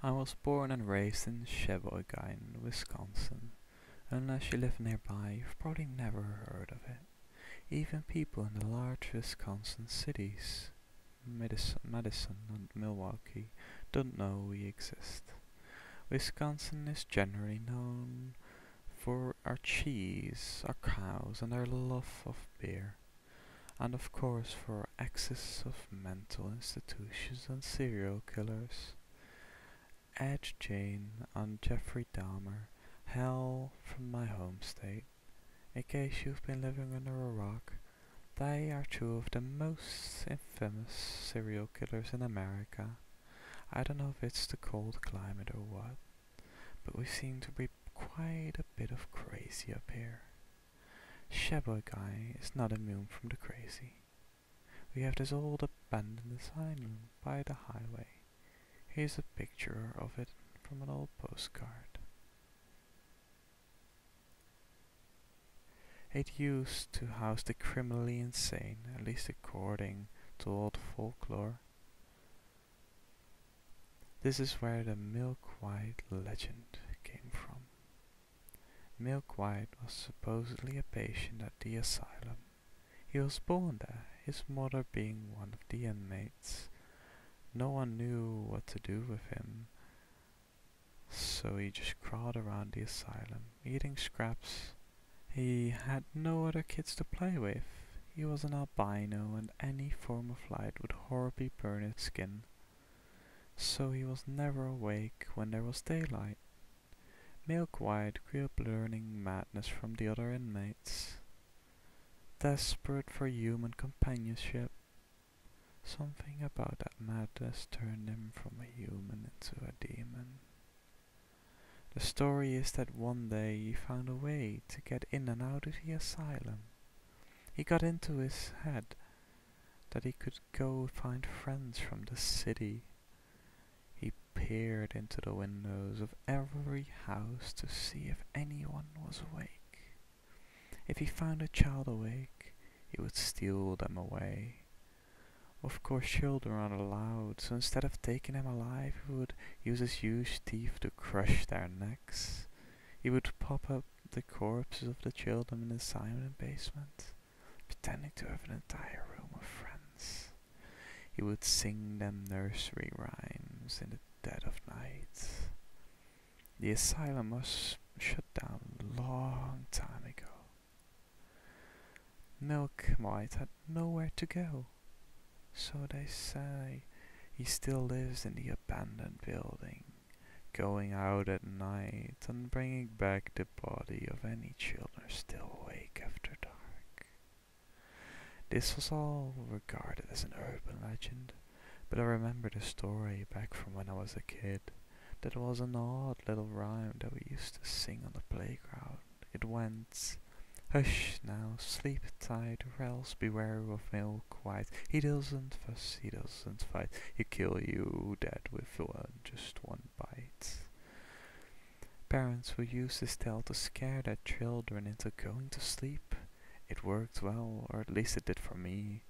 I was born and raised in Sheboygan, Wisconsin. Unless you live nearby, you've probably never heard of it. Even people in the large Wisconsin cities, Madison and Milwaukee, don't know we exist. Wisconsin is generally known for our cheese, our cows, and our love of beer, and of course for our excess of mental institutions and serial killers. Ed Gein and Jeffrey Dahmer hail from my home state. In case you've been living under a rock, they are two of the most infamous serial killers in America. I don't know if it's the cold climate or what, but we seem to be quite a bit of crazy up here. Sheboygan is not immune from the crazy. We have this old abandoned asylum by the highway. Here's a picture of it from an old postcard. It used to house the criminally insane, at least according to old folklore. This is where the Milk White legend came from. Milk White was supposedly a patient at the asylum. He was born there, his mother being one of the inmates. No one knew what to do with him, so he just crawled around the asylum, eating scraps. He had no other kids to play with. He was an albino, and any form of light would horribly burn his skin, so he was never awake when there was daylight. Milk White grew up learning madness from the other inmates. Desperate for human companionship, something about that madness turned him from a human into a demon. The story is that one day he found a way to get in and out of the asylum. He got into his head that he could go find friends from the city. He peered into the windows of every house to see if anyone was awake. If he found a child awake, he would steal them away. Of course, children are not allowed, so instead of taking them alive, he would use his huge teeth to crush their necks. He would pop up the corpses of the children in the asylum basement, pretending to have an entire room of friends. He would sing them nursery rhymes in the dead of night. The asylum was shut down a long time ago. Milk White had nowhere to go. So they say he still lives in the abandoned building, going out at night and bringing back the body of any children still awake after dark. This was all regarded as an urban legend, but I remember the story back from when I was a kid. That was an odd little rhyme that we used to sing on the playground. It went, "Hush now, sleep tight, or else beware of Milk White. He doesn't fuss, he doesn't fight. He'll kill you dead with just one bite." Parents would use this tale to scare their children into going to sleep. It worked well, or at least it did for me.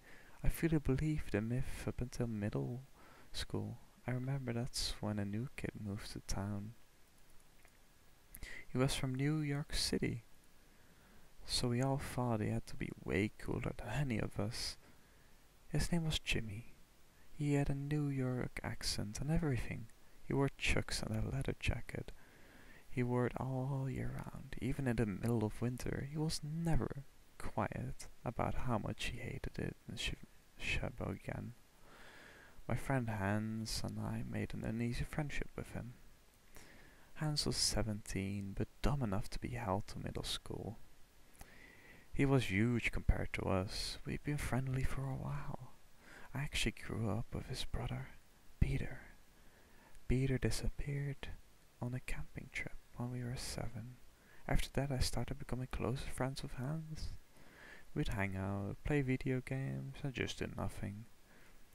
I fully believed the myth up until middle school. I remember that's when a new kid moved to town. He was from New York City, so we all thought he had to be way cooler than any of us. His name was Jimmy. He had a New York accent and everything. He wore chucks and a leather jacket. He wore it all year round, even in the middle of winter. He was never quiet about how much he hated it in Sheboygan. My friend Hans and I made an uneasy friendship with him. Hans was 17, but dumb enough to be held to middle school. He was huge compared to us. We'd been friendly for a while. I actually grew up with his brother, Peter. Peter disappeared on a camping trip when we were 7. After that I started becoming closer friends with Hans. We'd hang out, play video games, and just do nothing.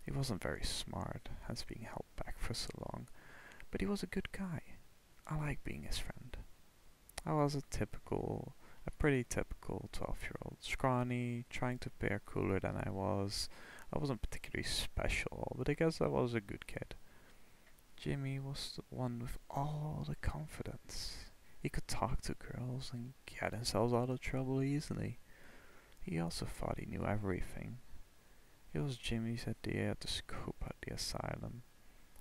He wasn't very smart, hence being held back for so long, but he was a good guy. I liked being his friend. I was a pretty typical 12-year-old, scrawny, trying to appear cooler than I was. I wasn't particularly special, but I guess I was a good kid. Jimmy was the one with all the confidence. He could talk to girls and get himself out of trouble easily. He also thought he knew everything. It was Jimmy's idea to scope out the asylum.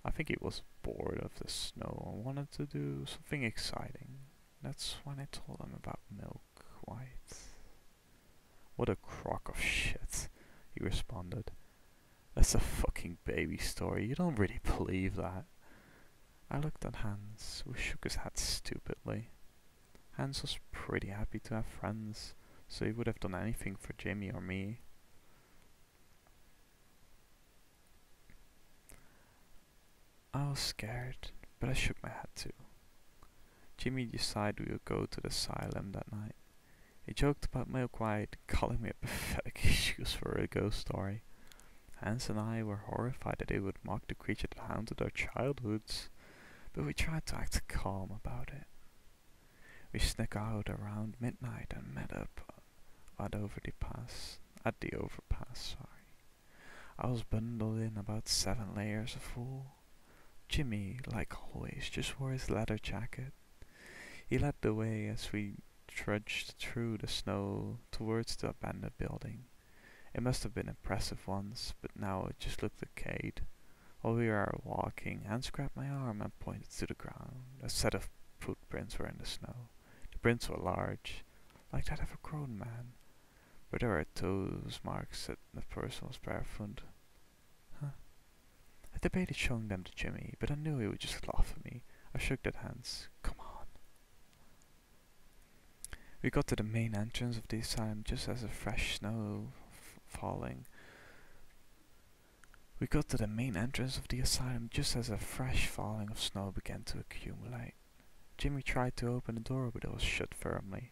I think he was bored of the snow and wanted to do something exciting. That's when I told him about Milk White. What a crock of shit, he responded. That's a fucking baby story. You don't really believe that. I looked at Hans, who shook his head stupidly. Hans was pretty happy to have friends, so he would have done anything for Jimmy or me. I was scared, but I shook my head too. Jimmy decided we would go to the asylum that night. He joked about Milk White, calling me a pathetic excuse for a ghost story. Hans and I were horrified that they would mock the creature that haunted our childhoods, but we tried to act calm about it. We snuck out around midnight and met up at the overpass. I was bundled in about 7 layers of wool. Jimmy, like always, just wore his leather jacket. He led the way as we trudged through the snow towards the abandoned building. It must have been impressive once, but now it just looked decayed. While we were walking, Hans grabbed my arm and pointed to the ground. A set of footprints were in the snow. The prints were large, like that of a grown man, but there were toes marks that the person was barefoot. I debated showing them to Jimmy, but I knew he would just laugh at me. I shook that hands. Come on. We got to the main entrance of the asylum just as a fresh snow falling. We got to the main entrance of the asylum just as a fresh falling of snow began to accumulate. Jimmy tried to open the door, but it was shut firmly.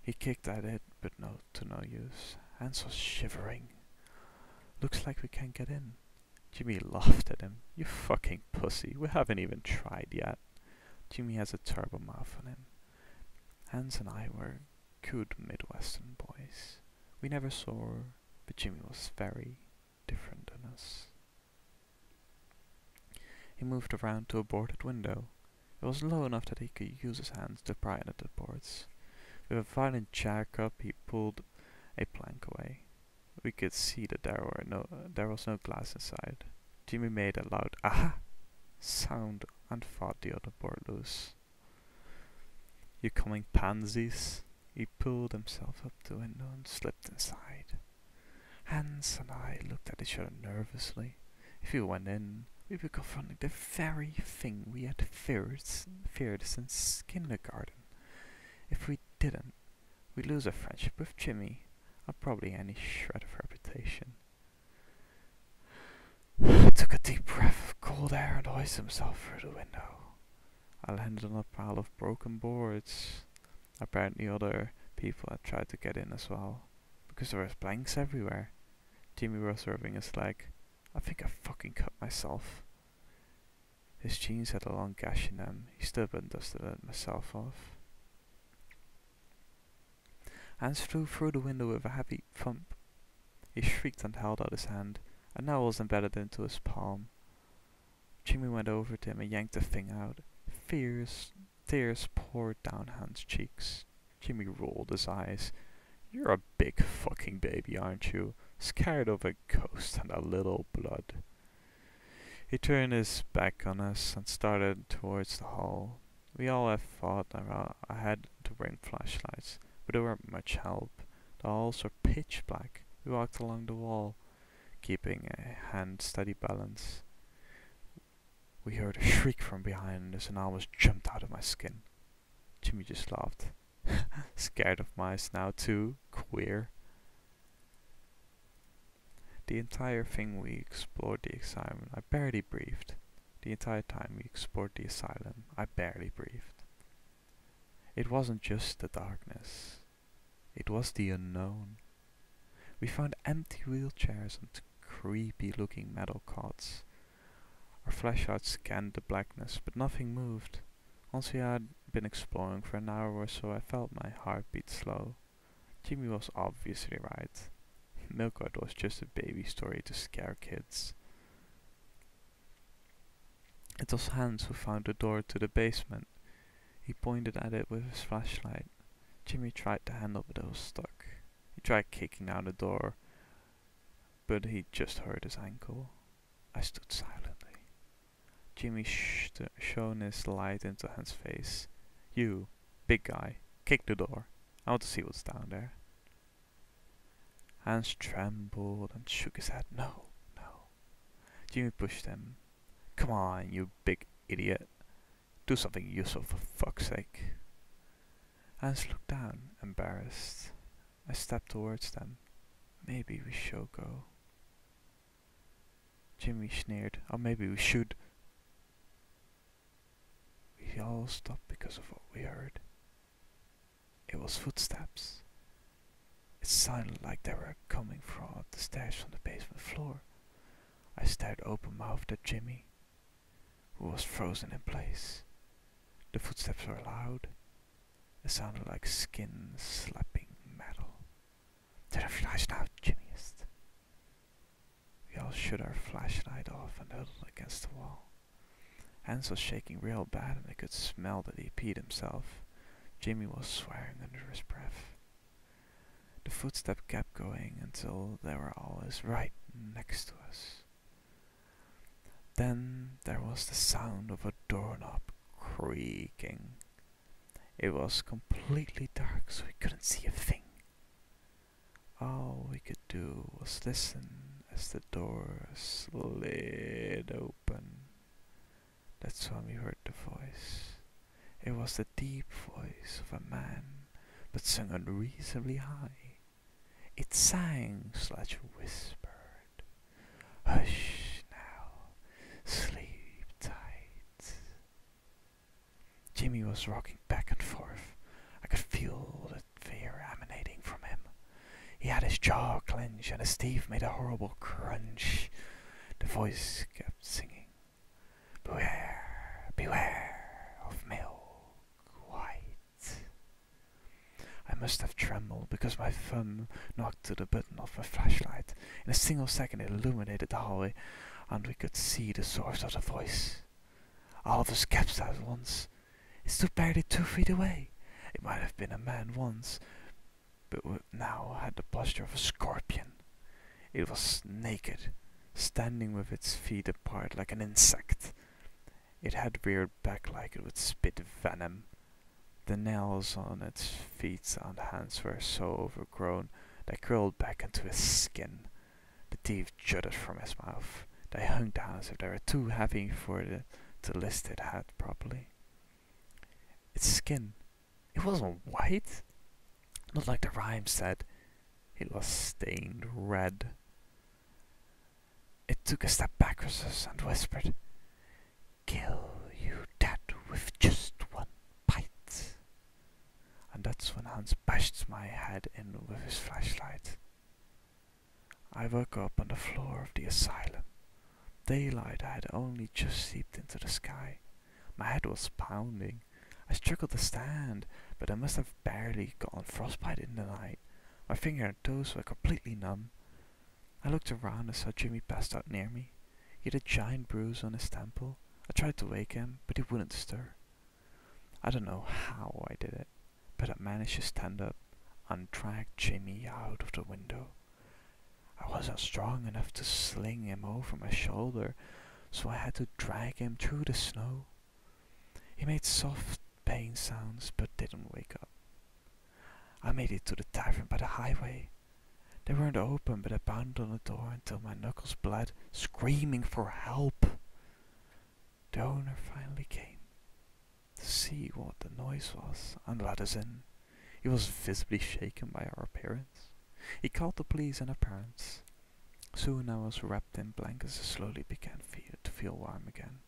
He kicked at it, but to no use. Hans was shivering. Looks like we can't get in. Jimmy laughed at him. You fucking pussy, we haven't even tried yet. Jimmy has a turbo mouth on him. Hans and I were good Midwestern boys. We never saw her, but Jimmy was very different than us. He moved around to a boarded window. It was low enough that he could use his hands to pry at the boards. With a violent jack-up, he pulled a plank away. We could see that there was no glass inside. Jimmy made a loud "aha" sound and fought the other board loose. You coming pansies? He pulled himself up the window and slipped inside. Hans and I looked at each other nervously. If we went in, we'd be confronting the very thing we had feared since kindergarten. If we didn't, we'd lose our friendship with Jimmy, and probably any shred of reputation. He took a deep breath of cold air and hoisted himself through the window. I landed on a pile of broken boards. Apparently other people had tried to get in as well, because there were blanks everywhere. Jimmy was rubbing his leg. I think I fucking cut myself. His jeans had a long gash in them. He still hadn't dusted myself off. Hans flew through the window with a heavy thump. He shrieked and held out his hand. A nail was embedded into his palm. Jimmy went over to him and yanked the thing out. Tears poured down Hans' cheeks. Jimmy rolled his eyes. You're a big fucking baby, aren't you? Scared of a ghost and a little blood. He turned his back on us and started towards the hall. We all had thought I had to bring flashlights, but they weren't much help. The halls were pitch black. We walked along the wall, keeping a hand steady balance. We heard a shriek from behind us and I almost jumped out of my skin. Jimmy just laughed. Scared of mice now too? Queer. The entire thing we explored the asylum, I barely breathed. The entire time we explored the asylum, I barely breathed. It wasn't just the darkness. It was the unknown. We found empty wheelchairs and creepy looking metal cots. Our flashlights scanned the blackness, but nothing moved. Once we had been exploring for an hour or so, I felt my heart beat slow. Jimmy was obviously right. Milk White was just a baby story to scare kids. It was Hans who found the door to the basement. He pointed at it with his flashlight. Jimmy tried the handle, but it was stuck. He tried kicking down the door, but he just hurt his ankle. I stood silently. Jimmy shone his light into Hans' face. "You, big guy, kick the door. I want to see what's down there." Hans trembled and shook his head. "No, no." Jimmy pushed him. "Come on, you big idiot. Do something useful for fuck's sake." Hans looked down, embarrassed. I stepped towards them. "Maybe we should go." Jimmy sneered. "Oh, maybe we should." We all stopped because of what we heard. It was footsteps. It sounded like they were coming from up the stairs from the basement floor. I stared open-mouthed at Jimmy, who was frozen in place. The footsteps were loud. It sounded like skin slapping metal. "Turn the flash now," Jimmy hissed. We all shut our flashlight off and huddled against the wall. Hans was shaking real bad and I could smell that he peed himself. Jimmy was swearing under his breath. The footstep kept going until they were always right next to us. Then there was the sound of a doorknob creaking. It was completely dark, so we couldn't see a thing. All we could do was listen as the door slid open. That's when we heard the voice. It was the deep voice of a man, but sung unreasonably high. It sang/whispered, "Hush now, sleep tight." Jimmy was rocking back and forth. I could feel the fear emanating from him. He had his jaw clenched and his teeth made a horrible crunch. The voice kept singing, "Beware, beware of milk white." I must have trembled because my thumb knocked to the button of my flashlight. In a single second it illuminated the hallway and we could see the source of the voice. All of us gasped at once. It stood barely 2 feet away. It might have been a man once, but now had the posture of a scorpion. It was naked, standing with its feet apart like an insect. It had reared back like it would spit venom. The nails on its feet and hands were so overgrown they curled back into his skin. The teeth jutted from his mouth. They hung down as if they were too heavy for it to lift its head properly. Its skin, it wasn't white. Not like the rhyme said. It was stained red. It took a step backwards and whispered, "Kill you dead with just one bite." And that's when Hans bashed my head in with his flashlight. I woke up on the floor of the asylum. Daylight had only just seeped into the sky. My head was pounding. I struggled to stand, but I must have barely gotten frostbite in the night. My finger and toes were completely numb. I looked around and saw Jimmy passed out near me. He had a giant bruise on his temple. I tried to wake him, but he wouldn't stir. I don't know how I did it, but I managed to stand up and drag Jimmy out of the window. I wasn't strong enough to sling him over my shoulder, so I had to drag him through the snow. He made soft pain sounds, but didn't wake up. I made it to the tavern by the highway. They weren't open, but I pounded on the door until my knuckles bled, screaming for help. The owner finally came to see what the noise was and let us in. He was visibly shaken by our appearance. He called the police and our parents. Soon I was wrapped in blankets and slowly began to feel warm again.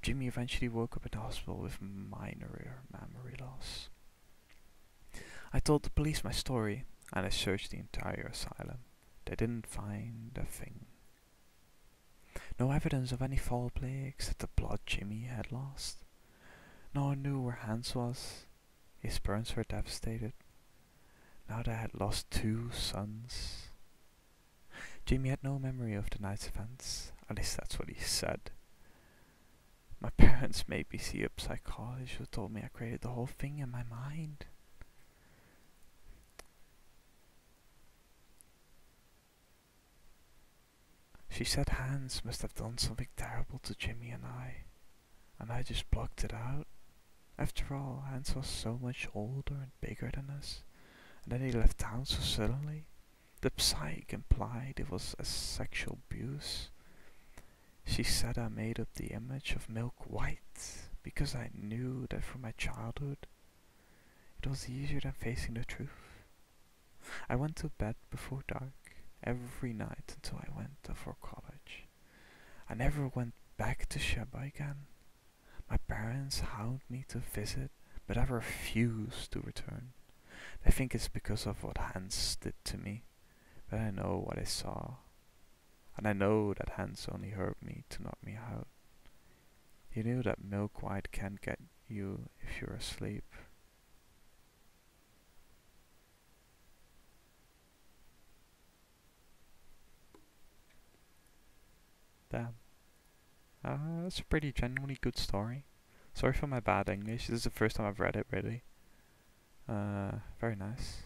Jimmy eventually woke up in the hospital with minor memory loss. I told the police my story, and they searched the entire asylum. They didn't find a thing. No evidence of any foul play except the blood Jimmy had lost. No one knew where Hans was. His parents were devastated. Now they had lost 2 sons. Jimmy had no memory of the night's events, at least that's what he said. parents made me see a psychologist who told me I created the whole thing in my mind. She said Hans must have done something terrible to Jimmy and I just blocked it out. After all, Hans was so much older and bigger than us, and then he left town so suddenly. The psych implied it was a sexual abuse. She said I made up the image of Milk White because I knew that from my childhood it was easier than facing the truth. I went to bed before dark every night until I went for college. I never went back to Sheba again. My parents hound me to visit, but I refuse to return. They think it's because of what Hans did to me, but I know what I saw. And I know that Hans only hurt me to knock me out. He knew that Milk White can't get you if you're asleep. Damn. That's a pretty genuinely good story. Sorry for my bad English. This is the first time I've read it, really. Very nice.